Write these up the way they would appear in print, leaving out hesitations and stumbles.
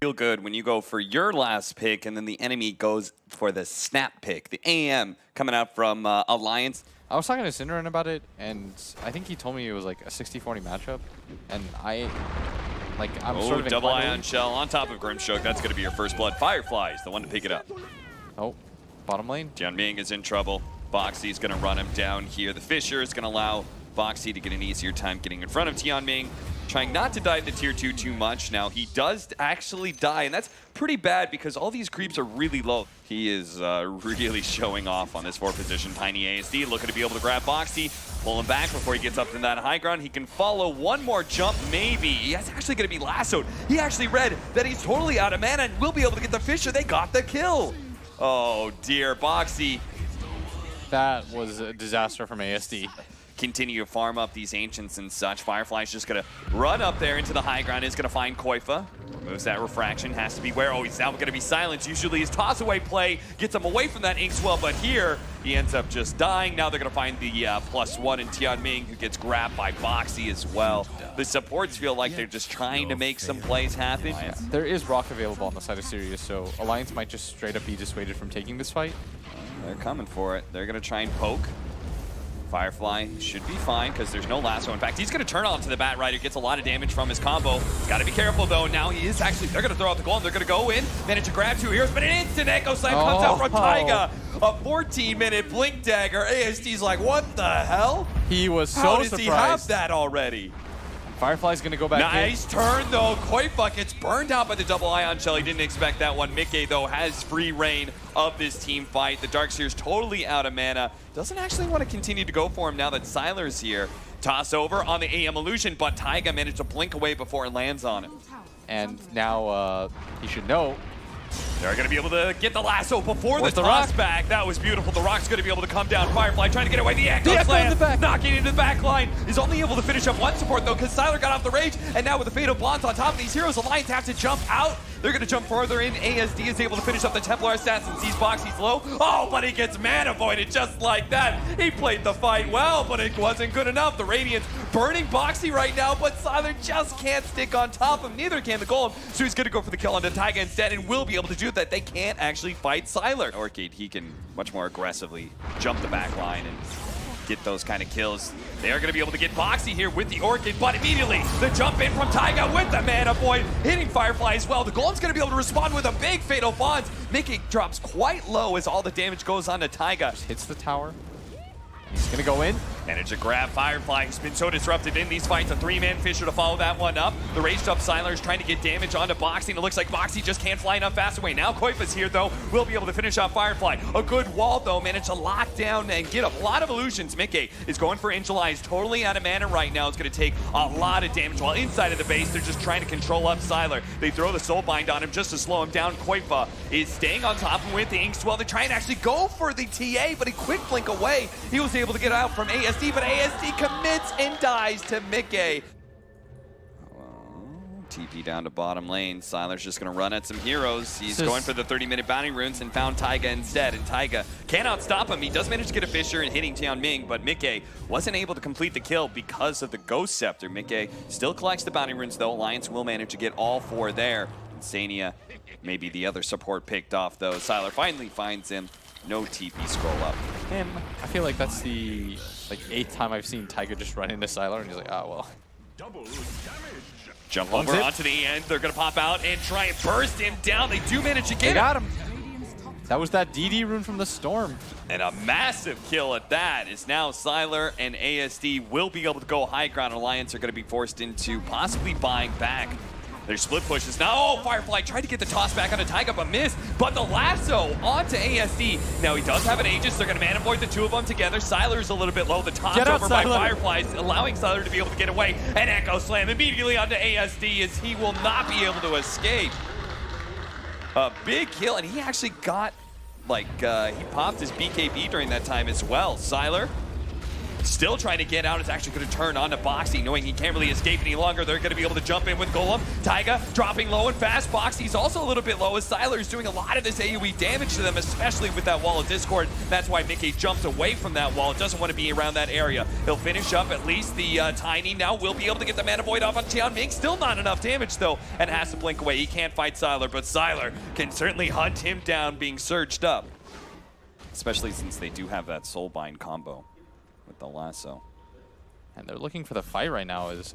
Feel good when you go for your last pick and then the enemy goes for the snap pick. The AM coming out from Alliance. I was talking to Cinderin about it, and I think he told me it was like a 60-40 matchup, and I'm sort of double inclined ion shell on top of Grimstroke. That's going to be your first blood. Firefly is the one to pick it up. Oh, bottom lane. Jianming is in trouble. Boxy's going to run him down here. The Fissure is going to allow Boxy to get an easier time getting in front of Tianming. Trying not to dive to tier 2 too much. Now, he does actually die, and that's pretty bad because all these creeps are really low. He is really showing off on this 4th position. Tiny ASD looking to be able to grab Boxy, pull him back before he gets up to that high ground. He can follow one more jump, maybe. He's actually going to be lassoed. He actually read that he's totally out of mana and will be able to get the Fissure. They got the kill. Oh, dear. Boxy. That was a disaster from ASD. Continue to farm up these ancients and such. Firefly's just gonna run up there into the high ground, is gonna find Koifa. Moves that refraction, has to beware. Oh, he's now gonna be silenced. Usually his toss away play gets him away from that ink swell, but here he ends up just dying. Now they're gonna find the +1 in Tianming, who gets grabbed by Boxy as well. The supports feel like they're just trying to make some plays happen. Yeah. There is rock available on the side of Serius, so Alliance might just straight up be dissuaded from taking this fight. They're coming for it. They're gonna try and poke. Firefly should be fine because there's no lasso. In fact, he's going to turn on to the Bat Rider, gets a lot of damage from his combo. Got to be careful though. Now he is actually, they're going to throw out the golem. They're going to go in, manage to grab 2 heroes, but an instant Echo Slam comes out from Taiga. A 14-minute Blink Dagger. ASD's like, what the hell? He was so How surprised. does he have that already? Firefly's going to go back Nice turn, though. Koifa gets burned out by the double ion shell. He didn't expect that one. Mickey, though, has free reign of this team fight. The Darkseer's totally out of mana. Doesn't actually want to continue to go for him now that Sylar's here. Toss over on the AM illusion, but Taiga managed to blink away before it lands on him. And now he should know. They're going to be able to get the lasso before Where's the toss back. That was beautiful. The Rock's going to be able to come down. Firefly trying to get away. The Echo Slam knocking into the back line. Is only able to finish up one support, though, because Sylar got off the rage. And now with the Fatal Blondes on top of these heroes, Alliance have to jump out. They're going to jump further in. ASD is able to finish up the Templar Assassin. Sees Boxy's low. Oh, but he gets mana voided just like that. He played the fight well, but it wasn't good enough. The Radiant's burning Boxy right now, but Sylar just can't stick on top of him. Neither can the Golem. So he's going to go for the kill on the Taiga instead and will be able to do that. They can't actually fight Sylar. Orchid, he can much more aggressively jump the back line and get those kind of kills. They are going to be able to get Boxy here with the Orchid, but immediately the jump in from Taiga with the mana void, hitting Firefly as well. The Golem's going to be able to respond with a big Fatal Bonds. Mickey drops quite low as all the damage goes on to Taiga. Just hits the tower. He's going to go in. Managed to grab Firefly. He's been so disrupted in these fights. A 3-man Fissure to follow that one up. The raged up Sylar is trying to get damage onto Boxy, and it looks like Boxy just can't fly enough fast away. Now Koifa's here, though. Will be able to finish off Firefly. A good wall, though. Managed to lock down and get a lot of illusions. Mickey is going for Angel Eyes. Totally out of mana right now. It's going to take a lot of damage. While inside of the base, they're just trying to control up Sylar. They throw the Soulbind on him just to slow him down. Koifa is staying on top of him with the Inkswell. They try and actually go for the TA, but he quick blink away. He was able to get out from ASD, but ASD commits and dies to Mickey. TP down to bottom lane. Sylar's just going to run at some heroes. He's going for the 30-minute bounty runes and found Taiga instead. And Taiga cannot stop him. He does manage to get a Fissure and hitting Tianming, but Mickey wasn't able to complete the kill because of the Ghost Scepter. Mickey still collects the bounty runes, though. Alliance will manage to get all 4 there. Insania, maybe the other support picked off, though. Sylar finally finds him. No TP scroll up. I feel like that's the 8th time I've seen Taiga just run into Sylar, and he's like, oh, well. Double damage. Jump over onto the end. They're going to pop out and try and burst him down. They do manage to get him. They got him. That was that DD rune from the Storm. And a massive kill at that is now Sylar and ASD will be able to go high ground. Alliance are going to be forced into possibly buying back. Their split pushes now. Oh, Firefly tried to get the toss back onto Taiga, but missed. But the lasso onto ASD. Now he does have an Aegis. They're going to mana void the 2 of them together. Sylar's a little bit low. The toss over by Fireflies, allowing Sylar to be able to get away. An Echo Slam immediately onto ASD as he will not be able to escape. A big kill, and he actually got, he popped his BKB during that time as well. Sylar still trying to get out. It's actually going to turn onto Boxy, knowing he can't really escape any longer. They're going to be able to jump in with Golem. Taiga dropping low and fast. Boxy's also a little bit low as Sylar's doing a lot of this AoE damage to them, especially with that wall of Discord. That's why Mickey jumped away from that wall. Doesn't want to be around that area. He'll finish up at least the Tiny. Now will be able to get the Mana Void off on Tianming. Still not enough damage though, and has to blink away. He can't fight Sylar, but Sylar can certainly hunt him down being surged up. Especially since they do have that Soulbind combo with the lasso. And they're looking for the fight right now. Is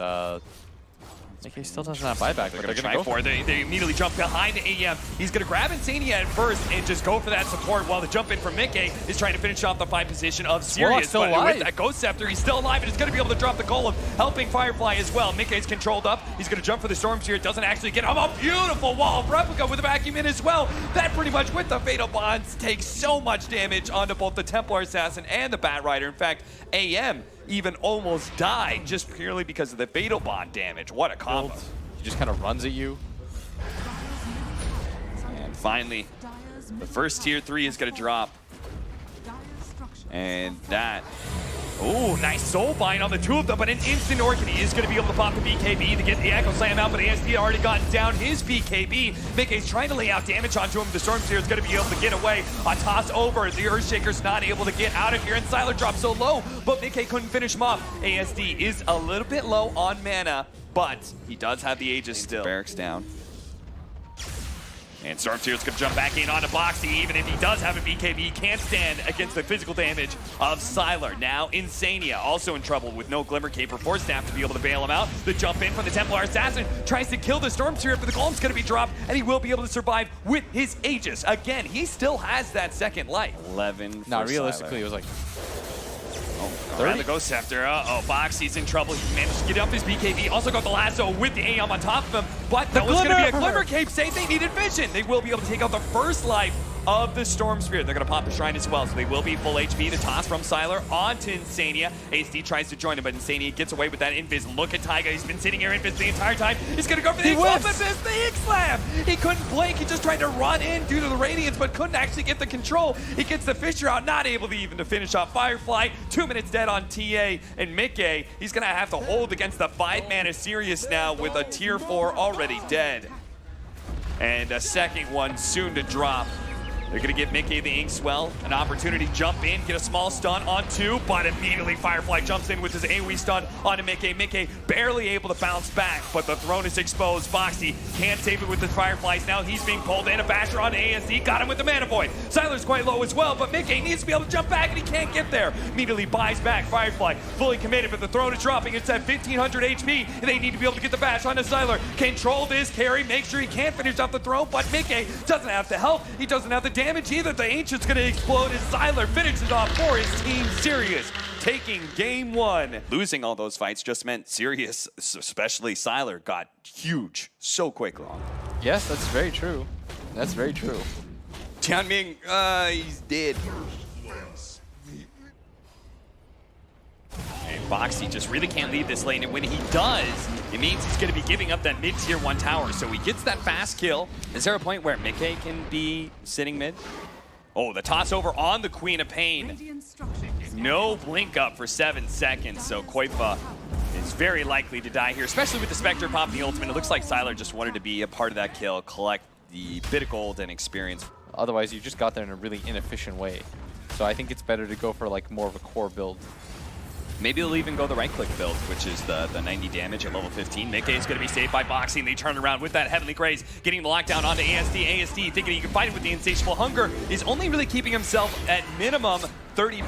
Mickey still doesn't have buyback, but They're going to try for it. They immediately jump behind AM. He's going to grab Insania at first and just go for that support while the jump in from Mickey is trying to finish off the fight position of Serius. still But alive. with that Ghost Scepter, he's still alive and is going to be able to drop the Golem, helping Firefly as well. Mickey's controlled up. He's going to jump for the Storm Sphere. Doesn't actually get him. A beautiful wall of Replica with a vacuum in as well. That pretty much with the Fatal Bonds takes so much damage onto both the Templar Assassin and the Bat Rider. In fact, AM even almost died just purely because of the Fatal Bond damage. What a combo. he just kind of runs at you. And finally, the first tier 3 is going to drop. And that... Ooh, nice soul bind on the two of them, but an instant Orchid. He is going to be able to pop the BKB to get the Echo Slam out, but ASD already gotten down his BKB. Mickey's trying to lay out damage onto him. The Storm Sphere is going to be able to get away. A toss over. The Earthshaker's not able to get out of here, and Sylar drops so low, but Mickey couldn't finish him off. ASD is a little bit low on mana, but he does have the Aegis still. Barracks down. And Stormseer's gonna jump back in onto Boxy. Even if he does have a BKB, he can't stand against the physical damage of Sylar. Now Insania also in trouble with no Glimmer Cape or Force Staff to be able to bail him out. The jump in from the Templar Assassin tries to kill the Stormseer, but the Golem's gonna be dropped, and he will be able to survive with his Aegis. Again, he still has that second life. 11 for Now, realistically, Sylar. it was like Around the Ghost Scepter. Uh-oh, Boxy's in trouble. He managed to get up his BKB. Also got the lasso with the AM on top of him. But that was going to be a Glimmer Cape save. They needed vision. They will be able to take out the first life of the Storm Spirit. They're going to pop the Shrine as well, so they will be full HP. The toss from Sylar onto Insania. ASD tries to join him, but Insania gets away with that Invis. Look at Taiga. He's been sitting here Invis the entire time. He's going to go for the Ink Slam. He couldn't blink. He just tried to run in due to the Radiance, but couldn't actually get the control. He gets the Fisher out, not able to even to finish off Firefly. 2 minutes dead on TA, and Mickey, he's going to have to hold against the 5-mana Serius now with a tier 4 already dead. And a second one soon to drop. They're going to give Mickey the Inkswell an opportunity to jump in, get a small stun on 2, but immediately Firefly jumps in with his AoE stun onto Mickey. Mickey barely able to bounce back, but the throne is exposed. Boxy can't save it with the Fireflies. Now he's being pulled in. A Basher on ASD, got him with the Mana Void. Sylar's quite low as well, but Mickey needs to be able to jump back, and he can't get there. Immediately buys back. Firefly fully committed, but the throne is dropping. It's at 1,500 HP, and they need to be able to get the bash onto Sylar. Control this carry, make sure he can't finish off the throne, but Mickey doesn't have the help. He doesn't have the damage either. The Ancient's gonna explode as Sylar finishes off for his team. Serius taking game 1. Losing all those fights just meant Serius, especially Sylar, got huge so quickly. yes, that's very true. That's very true. Tianming, he's dead. And Boxy just really can't leave this lane, and when he does, it means he's going to be giving up that mid-tier 1 tower. So he gets that fast kill. Is there a point where Mickey can be sitting mid? Oh, the toss over on the Queen of Pain. No blink up for 7 seconds, so Koifa is very likely to die here, especially with the Spectre popping the ultimate. It looks like Sylar just wanted to be a part of that kill, collect the bit of gold and experience. Otherwise, you just got there in a really inefficient way. So I think it's better to go for like more of a core build. Maybe they'll even go the right-click build, which is the 90 damage at level 15. Mickey is going to be saved by Boxy, and they turn around with that Heavenly Grace, getting the lockdown onto ASD. ASD, thinking he can fight it with the Insatiable Hunger, is only really keeping himself at minimum 30%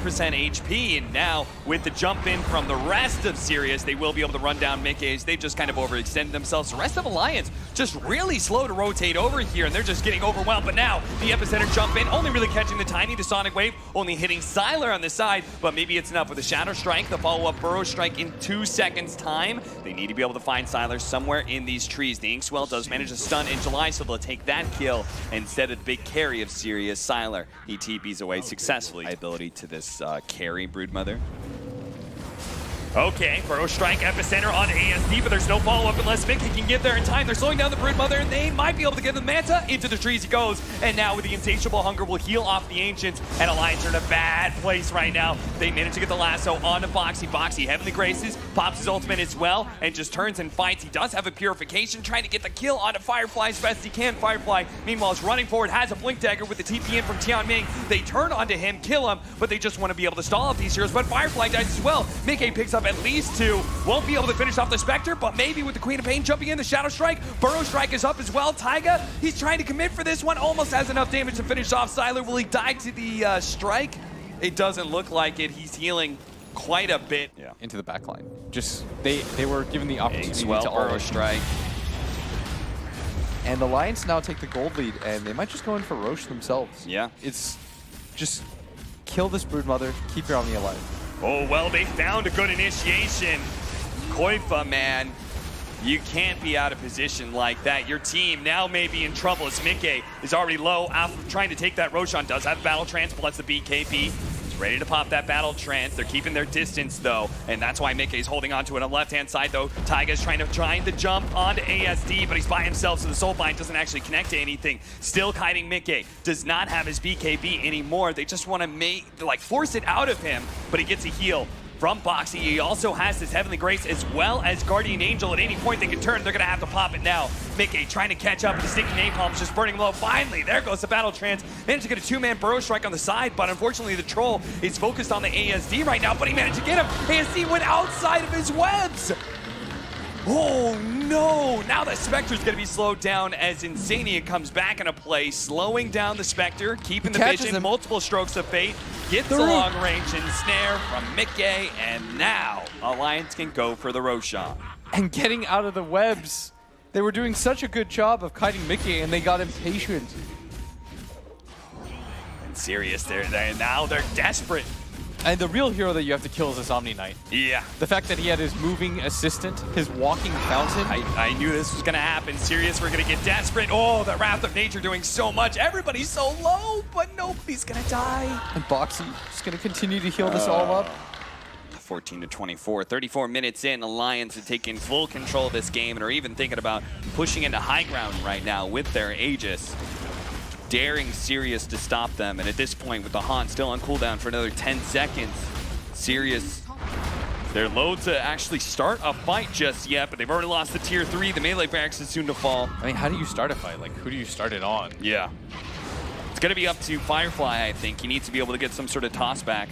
HP, and now with the jump in from the rest of Serius, they will be able to run down Mickey's. They've just kind of overextended themselves. The rest of Alliance just really slow to rotate over here, and they're just getting overwhelmed. But now the Epicenter jump in, only really catching the Tiny, the Sonic Wave, only hitting Sylar on the side, but maybe it's enough with the Shadow Strike, the follow-up Burrow Strike in 2 seconds time. They need to be able to find Sylar somewhere in these trees. The Inkswell does manage to stun in July, so they'll take that kill instead of the big carry of Serius. Sylar, he TPs away successfully. Ability to this carry Broodmother. Okay, Burrow Strike Epicenter on ASD, but there's no follow-up unless Mickey can get there in time. They're slowing down the Broodmother, and they might be able to get the Manta. Into the trees he goes, and now with the Insatiable Hunger will heal off the Ancients, and Alliance are in a bad place right now. They manage to get the lasso onto Boxy. Boxy, Heavenly Graces, pops his ultimate as well, and just turns and fights. He does have a Purification, trying to get the kill onto Firefly as best as he can. Firefly, meanwhile, is running forward, has a Blink Dagger with the TP in from Tianming. They turn onto him, kill him, but they just want to be able to stall off these heroes, but Firefly dies as well. Mickey picks up at least 2. Won't be able to finish off the Spectre, but maybe with the Queen of Pain jumping in, the Shadow Strike. Burrow Strike is up as well. Taiga, he's trying to commit for this one, almost has enough damage to finish off Sylar. Will he die to the strike? It doesn't look like it. He's healing quite a bit. Yeah. Into the backline. Just, they were given the opportunity well, to Burrow Strike. And the Lions now take the gold lead, and they might just go in for Roche themselves. Yeah. It's just kill this Broodmother, keep your army alive. Oh, well, they found a good initiation. Koifa, man, you can't be out of position like that. Your team now may be in trouble as Mickey is already low after trying to take that. Roshan does have Battle Trance plus the BKB. He's ready to pop that Battle Trance. They're keeping their distance, though, and that's why Mickey's holding on to it on the left-hand side, though. Taiga's trying the jump onto ASD, but he's by himself, so the Soulbind doesn't actually connect to anything. Still kiting Mickey. Does not have his BKB anymore. They just want to force it out of him, but he gets a heal from Boxy. He also has his Heavenly Grace as well as Guardian Angel. At any point they can turn, they're going to have to pop it now. Mickey trying to catch up, and the sticky napalm's just burning low. Finally, there goes the Battle Trance. Managed to get a 2-man Burrow Strike on the side, but unfortunately the Troll is focused on the ASD right now, but he managed to get him. ASD went outside of his webs. Oh no! Now the Spectre's going to be slowed down as Insania comes back into play, slowing down the Spectre, keeping the vision, multiple strokes of fate, gets a long range ensnare from Mickey, and now Alliance can go for the Roshan. And getting out of the webs. They were doing such a good job of kiting Mickey, and they got impatient. And Serius, now they're desperate. And the real hero that you have to kill is this Omni Knight. Yeah. The fact that he had his moving assistant, his walking fountain. I knew this was going to happen. Serius, we're going to get desperate. Oh, the Wrath of Nature doing so much. Everybody's so low, but nobody's going to die. And Boxy just going to continue to heal this all up. 14 to 24, 34 minutes in, Alliance are taking full control of this game and are even thinking about pushing into high ground right now with their Aegis. Daring Serius to stop them, and at this point with the Haunt still on cooldown for another 10 seconds, Serius, they're low to actually start a fight just yet, but they've already lost the tier 3. The melee barracks is soon to fall. I mean, how do you start a fight? Like, who do you start it on? Yeah. It's gonna be up to Firefly, I think. He needs to be able to get some sort of toss back.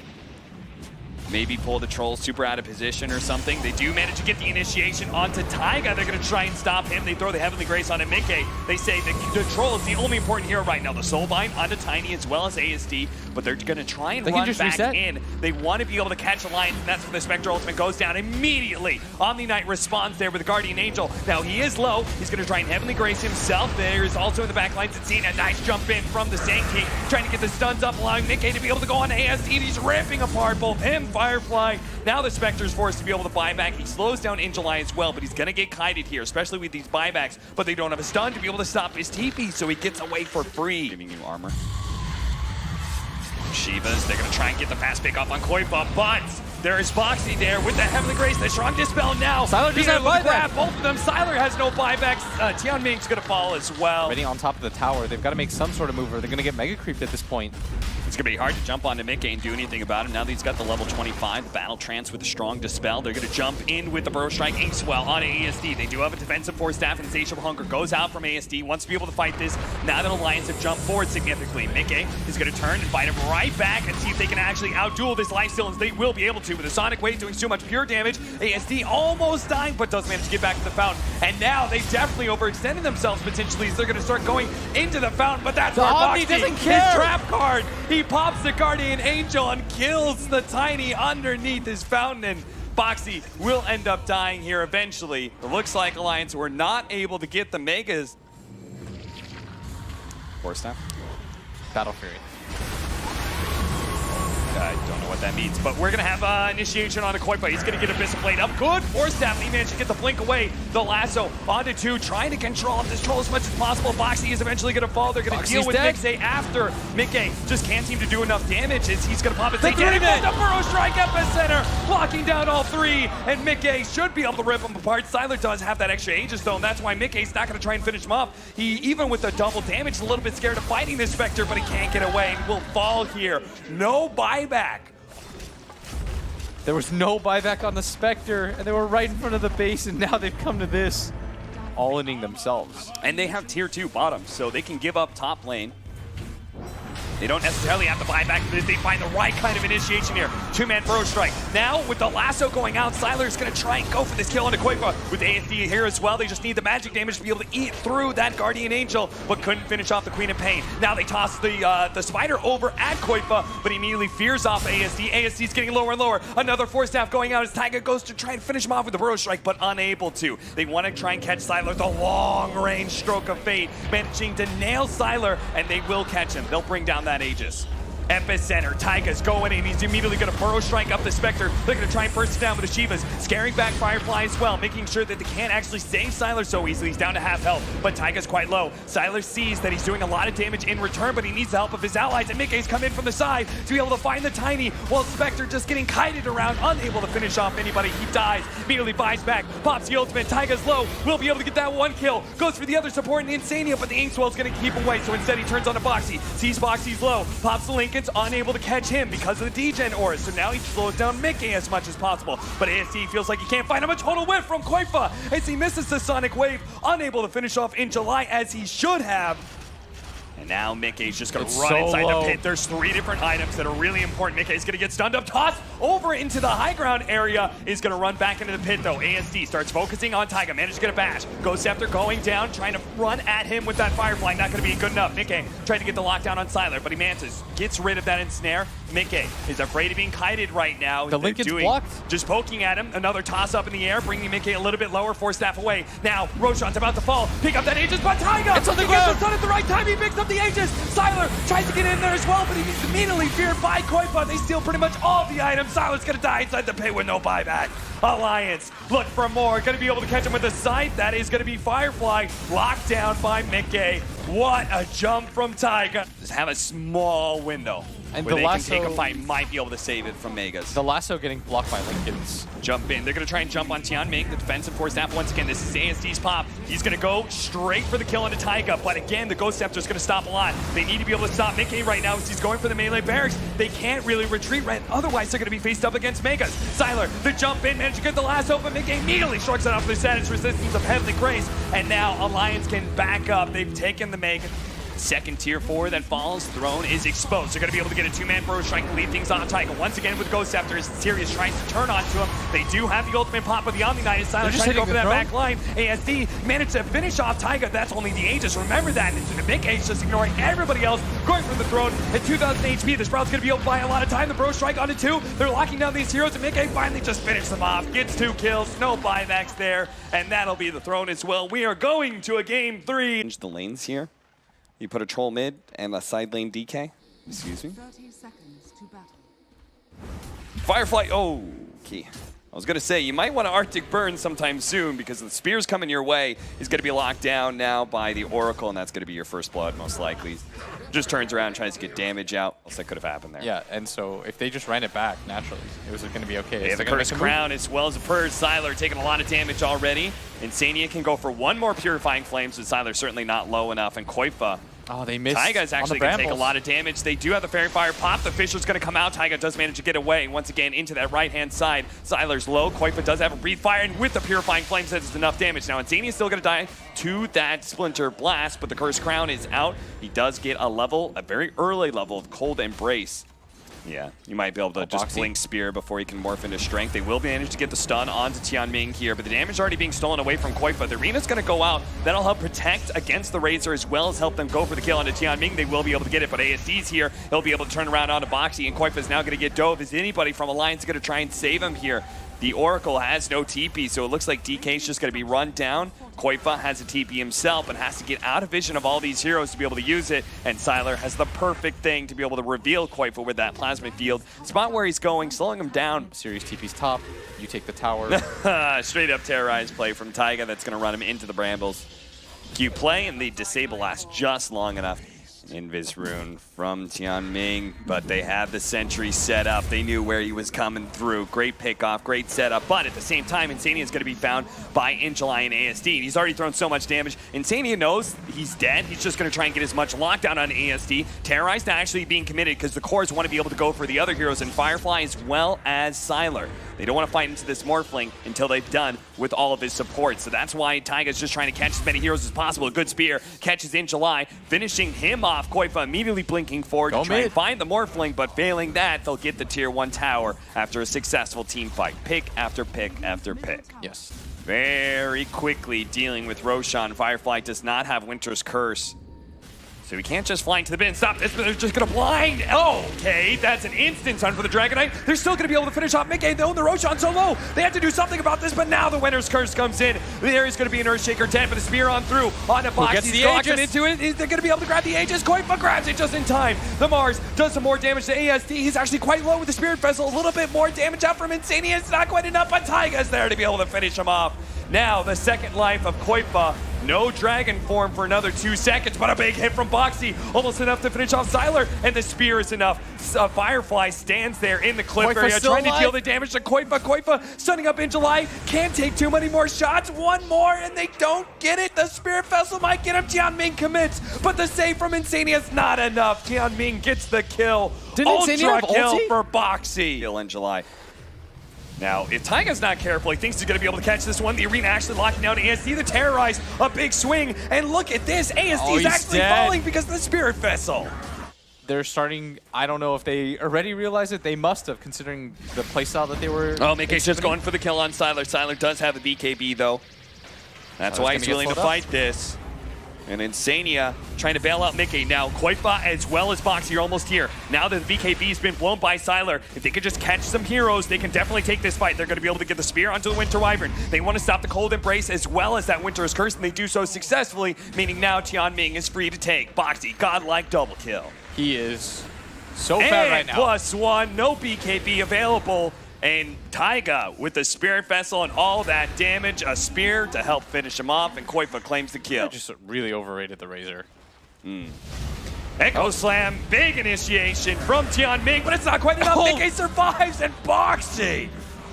Maybe pull the Troll super out of position or something. They do manage to get the initiation onto Taiga. They're going to try and stop him. They throw the Heavenly Grace onto Mickey. They say the Troll is the only important hero right now. The Soulbind onto Tiny as well as ASD, but they're going to try and run back in. They want to be able to catch Alliance, and that's when the Spectre ultimate goes down immediately. Omni Knight responds there with the Guardian Angel. Now he is low. He's going to try and Heavenly Grace himself. There is also in the back lines a nice jump in from the Sancti, trying to get the stuns up, allowing Mickey to be able to go on ASD. He's ripping apart both him, Firefly. Now the Spectre's forced to be able to buy back. He slows down Angelai as well, but he's going to get kited here, especially with these buybacks. But they don't have a stun to be able to stop his TP, so he gets away for free. Giving you armor. Shivas, they're going to try and get the pass pick up on Koifa, but there is Boxy there with the Heavenly Grace, the strong dispel now. Sylar doesn't have buyback. Both of them. Sylar has no buybacks. Tianming's going to fall as well. Ready on top of the tower. They've got to make some sort of move or they're going to get mega creeped at this point. It's going to be hard to jump onto Mickey and do anything about it. Now that he's got the level 25, the Battle Trance with a strong Dispel. They're going to jump in with the Burrow Strike Inkswell on ASD. They do have a defensive force staff, and Insatiable Hunger goes out from ASD. Wants to be able to fight this. Now that Alliance have jumped forward significantly, Mickey is going to turn and fight him right back and see if they can actually outduel this lifesteal, and they will be able to with a Sonic Wave doing so much pure damage. ASD almost dying, but does manage to get back to the fountain. And now they've definitely overextended themselves potentially, as they're going to start going into the fountain, but that's where Omni doesn't care. His trap card. He pops the Guardian Angel and kills the Tiny underneath his fountain, and Boxy will end up dying here eventually. It looks like Alliance were not able to get the Megas. Force staff. Battle Fury. I don't know what that means, but we're going to have initiation on the Koipa. He's going to get Abyssal Blade up. Good force staff, and he managed to get the blink away. The lasso onto 2, trying to control this troll as much as possible. Boxy is eventually going to fall. They're going to deal with Mickey after. Mickey just can't seem to do enough damage as he's going to pop it. The Burrow Strike epicenter, blocking down all 3, and Mickey should be able to rip him apart. Sylar does have that extra Aegis though, and that's why Mickey's not going to try and finish him off. He, even with the double damage, is a little bit scared of fighting this Spectre, but he can't get away and will fall here. No buyback. There was no buyback on the Spectre, and they were right in front of the base, and now they've come to this. All-inning themselves. And they have tier 2 bottom, so they can give up top lane. They don't necessarily have to buy back, but they find the right kind of initiation here. 2-man Burrow Strike. Now, with the lasso going out, Sylar's going to try and go for this kill on Koipa. With ASD here as well, they just need the magic damage to be able to eat through that Guardian Angel, but couldn't finish off the Queen of Pain. Now they toss the Spider over at Koipa, but he immediately fears off ASD. ASD's getting lower and lower. Another Force Staff going out as Taiga goes to try and finish him off with the Burrow Strike, but unable to. They want to try and catch Sylar with a long-range Stroke of Fate, managing to nail Sylar, and they will catch him. They'll bring down that Aegis. Epicenter, Taiga's going in. He's immediately going to Burrow Strike up the Spectre. They're going to try and burst it down with the Shivas, scaring back Firefly as well, making sure that they can't actually save Sylar so easily. He's down to half health, but Taiga's quite low. Sylar sees that he's doing a lot of damage in return, but he needs the help of his allies, and Mickey's come in from the side to be able to find the Tiny, while Spectre just getting kited around, unable to finish off anybody. He dies, immediately buys back, pops the ultimate. Taiga's low, will be able to get that 1 kill, goes for the other support in Insania, but the Inkswell's going to keep away, so instead he turns on to Boxy, sees Boxy's low, pops the Lincolns, unable to catch him because of the degen auras, so now he slows down Mickey as much as possible, but ASD feels like he can't find him. A total whiff from Koipa as he misses the Sonic Wave, unable to finish off in July as he should have. And now Mickey's just going to run inside the pit. There's 3 different items that are really important. Mickey's going to get stunned up, tossed over into the high ground area. Is going to run back into the pit though. ASD starts focusing on Taiga, managed to get a bash. Ghost Scepter going down, trying to run at him with that Firefly. Not going to be good enough. Mickey tried to get the lockdown on Sylar, but he manages, gets rid of that ensnare. Mickey is afraid of being kited right now. The Lincoln's blocked. Just poking at him. Another toss up in the air, bringing Mickey a little bit lower. Force Staff away. Now Roshan's about to fall. Pick up that Aegis, but Taiga! It's on the He gets the stun at the right time. He picks up the Aegis. Sylar tries to get in there as well, but he's immediately feared by Koipa. They steal pretty much all of the items. Sylar's gonna die inside the pit with no buyback. Alliance look for more. Gonna be able to catch him with a sight. That is gonna be Firefly. Locked down by Mickey. What a jump from Taiga. Just have a small window. And where the lasso can take a fight, might be able to save it from Megas. The lasso getting blocked by Lincolns. Jump in. They're going to try and jump on Tianming, the defensive Force Staff once again. This is ASD's pop. He's going to go straight for the kill into Taiga, but again, the Ghost Scepter is going to stop a lot. They need to be able to stop Mickey right now as he's going for the melee barracks. They can't really retreat right, otherwise they're going to be faced up against Megas. Sylar, the jump in, managed to get the lasso, but Mickey immediately shrugs it off with the status resistance of Heavenly Grace, and now Alliance can back up. They've taken the Meg. Second tier 4 that falls. Throne is exposed. They're going to be able to get a 2-man Burrow Strike to lead things on Taiga. Once again with Ghost Scepter as Serius tries to turn onto him. They do have the ultimate pop with the Omni Knight. Sylar trying to go for that back line. ASD managed to finish off Taiga. That's only the Aegis. Remember that. And the big Aegis just ignoring everybody else. Going for the throne at 2,000 HP. This Sprout's going to be able to buy a lot of time. The Burrow Strike onto 2. They're locking down these heroes. And Mickey finally just finished them off. Gets 2 kills. No buybacks there. And that'll be the throne as well. We are going to a game 3. Change the lanes here. You put a troll mid and a side lane DK. Excuse me. 30 seconds to battle. Firefly, oh, key. I was gonna say, you might want to Arctic Burn sometime soon because the spear's coming your way. He's gonna be locked down now by the Oracle, and that's gonna be your first blood, most likely. Just turns around and tries to get damage out. Else that could have happened there. Yeah, and so if they just ran it back naturally, it was gonna be okay. They have the Cursed Crown as well as a Purge. Sylar taking a lot of damage already. Insania can go for 1 more Purifying Flames, but Sylar's certainly not low enough. And Koipa, oh, they missed. Taiga's actually going to take a lot of damage. They do have the Fairy Fire pop. The Fisher's going to come out. Taiga does manage to get away once again into that right-hand side. Sylar's low. Koipa does have a Breathe Fire, and with the Purifying Flames, that's enough damage. Now, Insania's still going to die to that Splinter Blast, but the Cursed Crown is out. He does get a very early level of Cold Embrace. Yeah, you might be able to just blink Spear before he can morph into Strength. They will manage to get the stun onto Tianming here, but the damage is already being stolen away from Koipa. The Arena's going to go out. That'll help protect against the Razor as well as help them go for the kill onto Tianming. They will be able to get it, but ASD's here. He'll be able to turn around onto Boxy, and Koipa's now going to get dove. Is anybody from Alliance going to try and save him here? The Oracle has no TP, so it looks like DK's just going to be run down. Koifa has a TP himself and has to get out of vision of all these heroes to be able to use it. And Sylar has the perfect thing to be able to reveal Koifa with that plasma field. Spot where he's going, slowing him down. Serius TP's top. You take the tower. Straight up terrorized play from Taiga that's going to run him into the brambles. Q play, and the disable lasts just long enough. Invis rune from Tianming, but they had the sentry set up. They knew where he was coming through. Great pickoff, great setup, but at the same time, Insania is going to be found by Angelai and ASD. He's already thrown so much damage. Insania knows he's dead. He's just going to try and get as much lockdown on ASD. Terrorized to actually being committed because the cores want to be able to go for the other heroes in Firefly as well as Sylar. They don't want to fight into this Morphling until they've done with all of his support. So that's why Taiga's just trying to catch as many heroes as possible. A good spear catches in July, finishing him off. Koifa immediately blinking forward to try and find the Morphling, but failing that, they'll get the tier 1 tower after a successful team fight. Pick after pick after pick. Yes. Very quickly dealing with Roshan. Firefly does not have Winter's Curse. So we can't just fly into the bin. Stop this, they're just gonna blind. Oh, okay, that's an instant stun for the Dragonite. They're still gonna be able to finish off Mickey. They own the Roshan so low. They have to do something about this, but now the Winter's Curse comes in. There is gonna be an Earthshaker 10, but the spear on through. On the box, he's locking into it. They're gonna be able to grab the Aegis. Koifa grabs it just in time. The Mars does some more damage to ASD. He's actually quite low with the Spirit Vessel. A little bit more damage out from Insania. It's not quite enough, but Taiga's there to be able to finish him off. Now, the second life of Koifa. No dragon form for another 2 seconds, but a big hit from Boxy. Almost enough to finish off Sylar, and the spear is enough. Firefly stands there in the cliff area, trying to deal the damage to Koifa. Koifa stunning up in July. Can't take too many more shots. One more, and they don't get it. The Spirit Vessel might get him. Tianming commits, but the save from Insania is not enough. Tianming gets the kill. Ultra kill for Boxy. Kill in July. Now, if Taiga's not careful, he thinks he's going to be able to catch this one. The arena actually locking down ASD. The Terrorize, a big swing. And look at this. ASD is actually falling because of the Spirit Vessel. They're starting, I don't know if they already realized it. They must have, considering the playstyle that they were. Oh, Mickey's just going for the kill on Sylar. Sylar does have a BKB, though. That's why he's willing to fight this. And Insania trying to bail out Mickey. Now, Koifa as well as Boxy are almost here. Now that the BKB's been blown by Sylar, if they could just catch some heroes, they can definitely take this fight. They're going to be able to get the spear onto the Winter Wyvern. They want to stop the Cold Embrace as well as that Winter's Curse, and they do so successfully, meaning now Tianming is free to take. Boxy, godlike double kill. He is so bad right now. +1, no BKB available. And Taiga with the Spirit Vessel and all that damage, a spear to help finish him off, and Koifa claims the kill. I just really overrated the Razor. Echo Slam, big initiation from Tianming, but it's not quite enough. Mickey survives, and Boxy.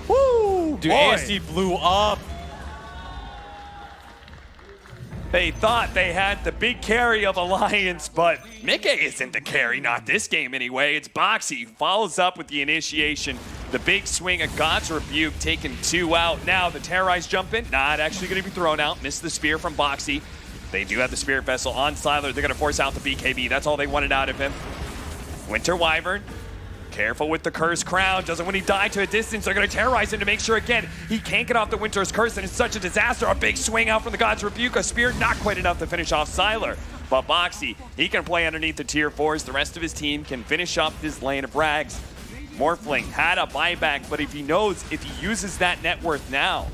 Woo! Dude, ASD blew up. They thought they had the big carry of Alliance, but Mickey isn't the carry, not this game anyway. It's Boxy who follows up with the initiation. The big swing of God's Rebuke, taking 2 out. Now the Terrorize jump in, not actually going to be thrown out. Missed the spear from Boxy. They do have the Spirit Vessel on Sylar. They're going to force out the BKB. That's all they wanted out of him. Winter Wyvern. Careful with the Curse Crown. Doesn't want to die to a distance. They're going to terrorize him to make sure, again, he can't get off the Winter's Curse, and it's such a disaster. A big swing out from the God's Rebuke. A spear not quite enough to finish off Sylar. But Boxy, he can play underneath the tier 4s. The rest of his team can finish up this lane of Rags. Morphling had a buyback, but if he knows if he uses that net worth now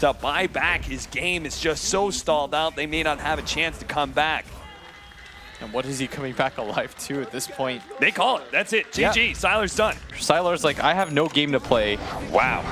to buy back, his game is just so stalled out, they may not have a chance to come back. And what is he coming back alive to at this point? They call it. That's it. GG. Yeah. Sylar's done. Sylar's like, I have no game to play. Wow.